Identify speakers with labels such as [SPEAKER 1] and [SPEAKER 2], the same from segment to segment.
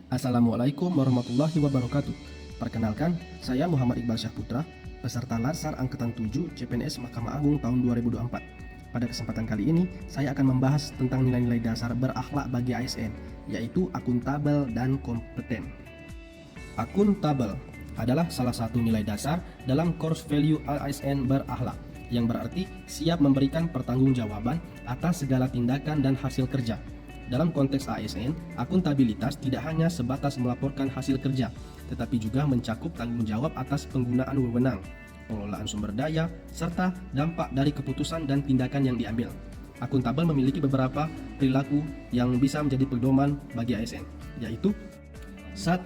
[SPEAKER 1] Assalamualaikum warahmatullahi wabarakatuh. Perkenalkan, saya Muhammad Iqbal Syahputra, peserta Latsar Angkatan 7 CPNS Mahkamah Agung tahun 2024. Pada kesempatan kali ini, saya akan membahas tentang nilai-nilai dasar berakhlak bagi ASN, yaitu akuntabel dan kompeten. Akuntabel adalah salah satu nilai dasar dalam core value ASN berakhlak, yang berarti siap memberikan pertanggungjawaban atas segala tindakan dan hasil kerja. Dalam konteks ASN, akuntabilitas tidak hanya sebatas melaporkan hasil kerja, tetapi juga mencakup tanggung jawab atas penggunaan wewenang, pengelolaan sumber daya, serta dampak dari keputusan dan tindakan yang diambil. Akuntabel memiliki beberapa perilaku yang bisa menjadi pedoman bagi ASN, yaitu 1.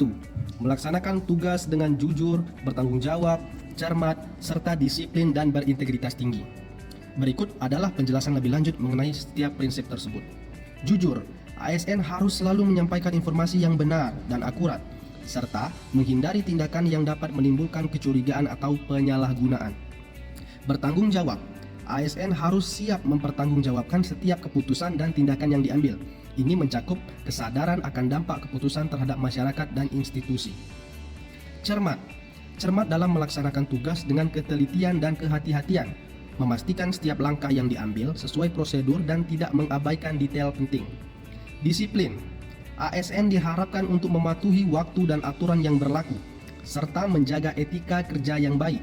[SPEAKER 1] Melaksanakan tugas dengan jujur, bertanggung jawab, cermat, serta disiplin dan berintegritas tinggi. Berikut adalah penjelasan lebih lanjut mengenai setiap prinsip tersebut. Jujur, ASN harus selalu menyampaikan informasi yang benar dan akurat, serta menghindari tindakan yang dapat menimbulkan kecurigaan atau penyalahgunaan. Bertanggung jawab, ASN harus siap mempertanggungjawabkan setiap keputusan dan tindakan yang diambil. Ini mencakup kesadaran akan dampak keputusan terhadap masyarakat dan institusi. Cermat, cermat dalam melaksanakan tugas dengan ketelitian dan kehati-hatian, memastikan setiap langkah yang diambil sesuai prosedur dan tidak mengabaikan detail penting. Disiplin, ASN diharapkan untuk mematuhi waktu dan aturan yang berlaku, serta menjaga etika kerja yang baik.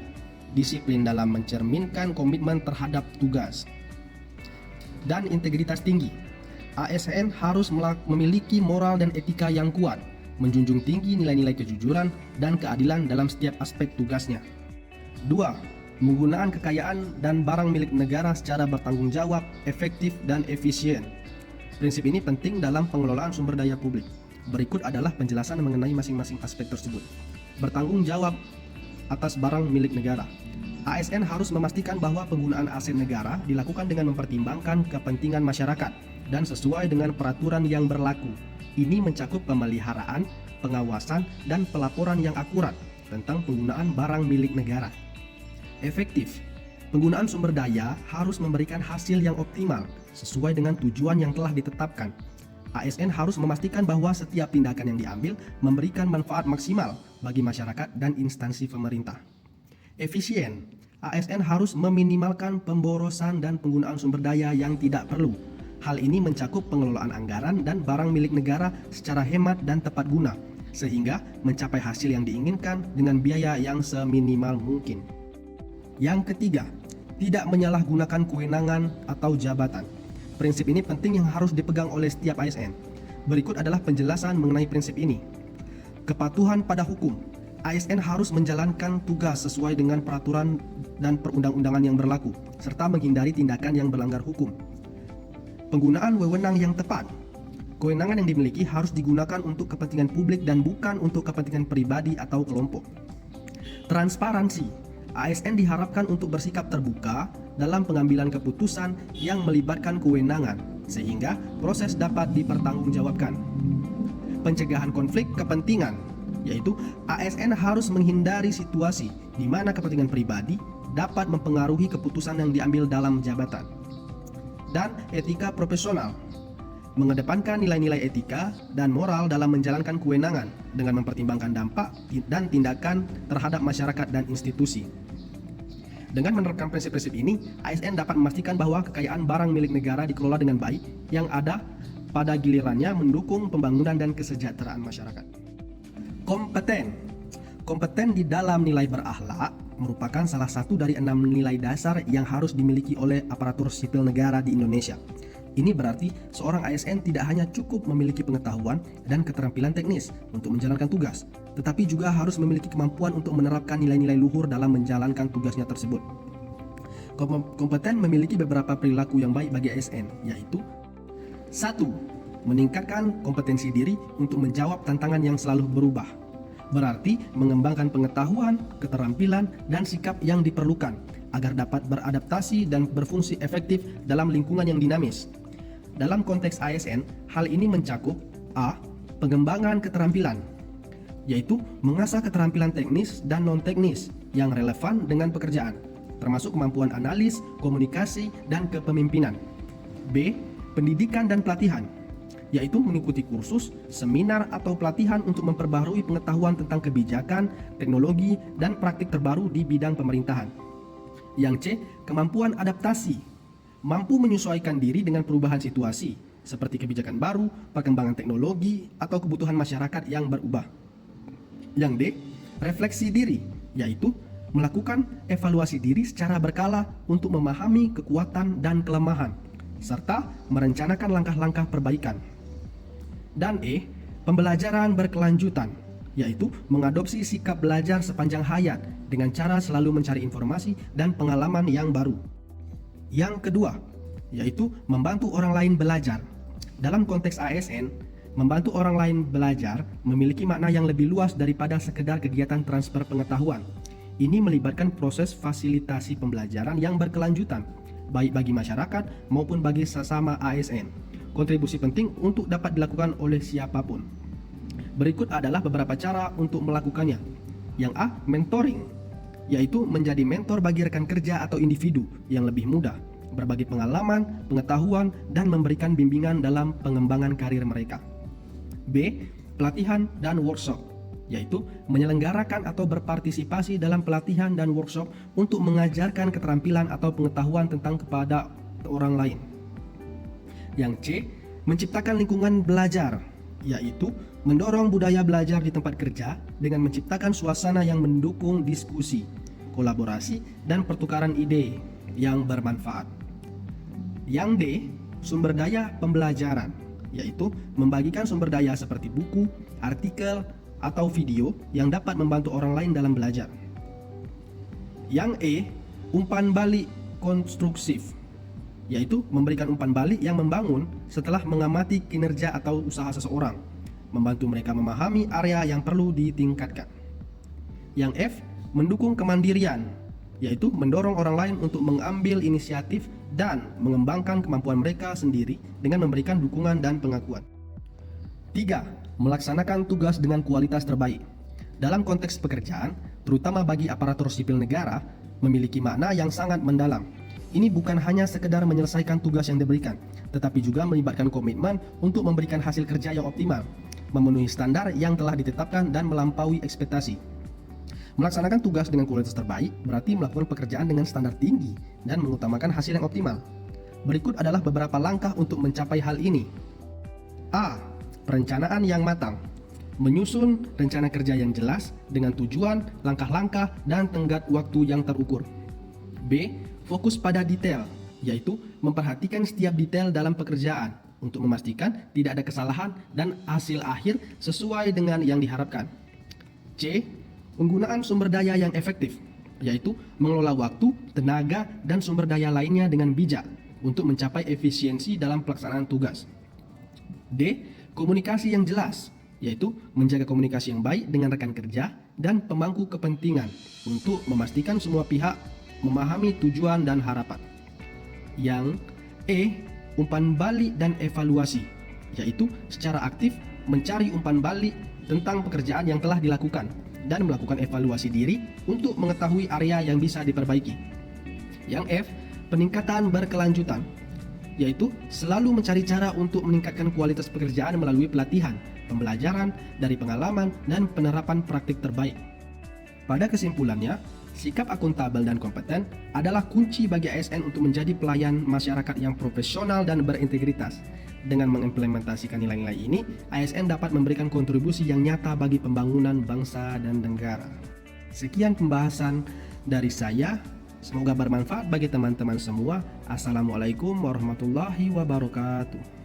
[SPEAKER 1] Disiplin dalam mencerminkan komitmen terhadap tugas. Dan integritas tinggi, ASN harus memiliki moral dan etika yang kuat, menjunjung tinggi nilai-nilai kejujuran dan keadilan dalam setiap aspek tugasnya. 2. Penggunaan kekayaan dan barang milik negara secara bertanggung jawab, efektif, dan efisien. Prinsip ini penting dalam pengelolaan sumber daya publik. Berikut adalah penjelasan mengenai masing-masing aspek tersebut. Bertanggung jawab atas barang milik negara. ASN harus memastikan bahwa penggunaan aset negara dilakukan dengan mempertimbangkan kepentingan masyarakat dan sesuai dengan peraturan yang berlaku. Ini mencakup pemeliharaan, pengawasan, dan pelaporan yang akurat tentang penggunaan barang milik negara. Efektif, penggunaan sumber daya harus memberikan hasil yang optimal sesuai dengan tujuan yang telah ditetapkan. ASN harus memastikan bahwa setiap tindakan yang diambil memberikan manfaat maksimal bagi masyarakat dan instansi pemerintah. Efisien, ASN harus meminimalkan pemborosan dan penggunaan sumber daya yang tidak perlu. Hal ini mencakup pengelolaan anggaran dan barang milik negara secara hemat dan tepat guna, sehingga mencapai hasil yang diinginkan dengan biaya yang seminimal mungkin. Yang ketiga, tidak menyalahgunakan kewenangan atau jabatan. Prinsip ini penting yang harus dipegang oleh setiap ASN. Berikut adalah penjelasan mengenai prinsip ini. Kepatuhan pada hukum. ASN harus menjalankan tugas sesuai dengan peraturan dan perundang-undangan yang berlaku, serta menghindari tindakan yang melanggar hukum. Penggunaan wewenang yang tepat. Kewenangan yang dimiliki harus digunakan untuk kepentingan publik dan bukan untuk kepentingan pribadi atau kelompok. Transparansi. ASN diharapkan untuk bersikap terbuka dalam pengambilan keputusan yang melibatkan kewenangan, sehingga proses dapat dipertanggungjawabkan. Pencegahan konflik kepentingan, yaitu ASN harus menghindari situasi di mana kepentingan pribadi dapat mempengaruhi keputusan yang diambil dalam jabatan. Dan etika profesional, mengedepankan nilai-nilai etika dan moral dalam menjalankan kewenangan dengan mempertimbangkan dampak dan tindakan terhadap masyarakat dan institusi. Dengan menerapkan prinsip-prinsip ini, ASN dapat memastikan bahwa kekayaan barang milik negara dikelola dengan baik, yang ada pada gilirannya mendukung pembangunan dan kesejahteraan masyarakat. Kompeten. Kompeten di dalam nilai berakhlak merupakan salah satu dari 6 nilai dasar yang harus dimiliki oleh aparatur sipil negara di Indonesia. Ini berarti seorang ASN tidak hanya cukup memiliki pengetahuan dan keterampilan teknis untuk menjalankan tugas, tetapi juga harus memiliki kemampuan untuk menerapkan nilai-nilai luhur dalam menjalankan tugasnya tersebut. Kompeten memiliki beberapa perilaku yang baik bagi ASN, yaitu 1. Meningkatkan kompetensi diri untuk menjawab tantangan yang selalu berubah. Berarti mengembangkan pengetahuan, keterampilan, dan sikap yang diperlukan agar dapat beradaptasi dan berfungsi efektif dalam lingkungan yang dinamis. Dalam konteks ASN, hal ini mencakup A. Pengembangan keterampilan, yaitu mengasah keterampilan teknis dan non-teknis yang relevan dengan pekerjaan, termasuk kemampuan analis, komunikasi, dan kepemimpinan. B. Pendidikan dan pelatihan, yaitu mengikuti kursus, seminar, atau pelatihan untuk memperbaharui pengetahuan tentang kebijakan, teknologi, dan praktik terbaru di bidang pemerintahan. Yang C. Kemampuan adaptasi, mampu menyesuaikan diri dengan perubahan situasi, seperti kebijakan baru, perkembangan teknologi, atau kebutuhan masyarakat yang berubah. Yang D. Refleksi diri, yaitu melakukan evaluasi diri secara berkala untuk memahami kekuatan dan kelemahan, serta merencanakan langkah-langkah perbaikan. Dan E. Pembelajaran berkelanjutan, yaitu mengadopsi sikap belajar sepanjang hayat dengan cara selalu mencari informasi dan pengalaman yang baru. Yang kedua, yaitu membantu orang lain belajar. Dalam konteks ASN, membantu orang lain belajar memiliki makna yang lebih luas daripada sekedar kegiatan transfer pengetahuan. Ini melibatkan proses fasilitasi pembelajaran yang berkelanjutan, baik bagi masyarakat maupun bagi sesama ASN. Kontribusi penting untuk dapat dilakukan oleh siapapun. Berikut adalah beberapa cara untuk melakukannya. Yang A. Mentoring, yaitu menjadi mentor bagi rekan kerja atau individu yang lebih muda, berbagi pengalaman, pengetahuan, dan memberikan bimbingan dalam pengembangan karir mereka. B. Pelatihan dan workshop, yaitu menyelenggarakan atau berpartisipasi dalam pelatihan dan workshop untuk mengajarkan keterampilan atau pengetahuan tentang kepada orang lain. Yang C. Menciptakan lingkungan belajar, yaitu mendorong budaya belajar di tempat kerja dengan menciptakan suasana yang mendukung diskusi, kolaborasi, dan pertukaran ide yang bermanfaat. Yang D. Sumber daya pembelajaran, yaitu membagikan sumber daya seperti buku, artikel, atau video yang dapat membantu orang lain dalam belajar. Yang E. Umpan balik konstruksif, yaitu memberikan umpan balik yang membangun setelah mengamati kinerja atau usaha seseorang, membantu mereka memahami area yang perlu ditingkatkan. Yang F. Mendukung kemandirian, yaitu mendorong orang lain untuk mengambil inisiatif dan mengembangkan kemampuan mereka sendiri dengan memberikan dukungan dan pengakuan. 3. Melaksanakan tugas dengan kualitas terbaik. Dalam konteks pekerjaan, terutama bagi aparatur sipil negara, memiliki makna yang sangat mendalam. Ini bukan hanya sekedar menyelesaikan tugas yang diberikan, tetapi juga melibatkan komitmen untuk memberikan hasil kerja yang optimal, memenuhi standar yang telah ditetapkan dan melampaui ekspektasi. Melaksanakan tugas dengan kualitas terbaik berarti melakukan pekerjaan dengan standar tinggi dan mengutamakan hasil yang optimal. Berikut adalah beberapa langkah untuk mencapai hal ini. A. Perencanaan yang matang. Menyusun rencana kerja yang jelas dengan tujuan, langkah-langkah, dan tenggat waktu yang terukur. B. Fokus pada detail, yaitu memperhatikan setiap detail dalam pekerjaan untuk memastikan tidak ada kesalahan dan hasil akhir sesuai dengan yang diharapkan. C. Penggunaan sumber daya yang efektif, yaitu mengelola waktu, tenaga, dan sumber daya lainnya dengan bijak untuk mencapai efisiensi dalam pelaksanaan tugas. D. Komunikasi yang jelas, yaitu menjaga komunikasi yang baik dengan rekan kerja dan pemangku kepentingan untuk memastikan semua pihak memahami tujuan dan harapan. Yang E. Umpan balik dan evaluasi, yaitu secara aktif mencari umpan balik tentang pekerjaan yang telah dilakukan dan melakukan evaluasi diri untuk mengetahui area yang bisa diperbaiki. Yang F. Peningkatan berkelanjutan, yaitu selalu mencari cara untuk meningkatkan kualitas pekerjaan melalui pelatihan, pembelajaran dari pengalaman, dan penerapan praktik terbaik. Pada kesimpulannya, sikap akuntabel dan kompeten adalah kunci bagi ASN untuk menjadi pelayan masyarakat yang profesional dan berintegritas. Dengan mengimplementasikan nilai-nilai ini, ASN dapat memberikan kontribusi yang nyata bagi pembangunan bangsa dan negara. Sekian pembahasan dari saya. Semoga bermanfaat bagi teman-teman semua. Assalamualaikum warahmatullahi wabarakatuh.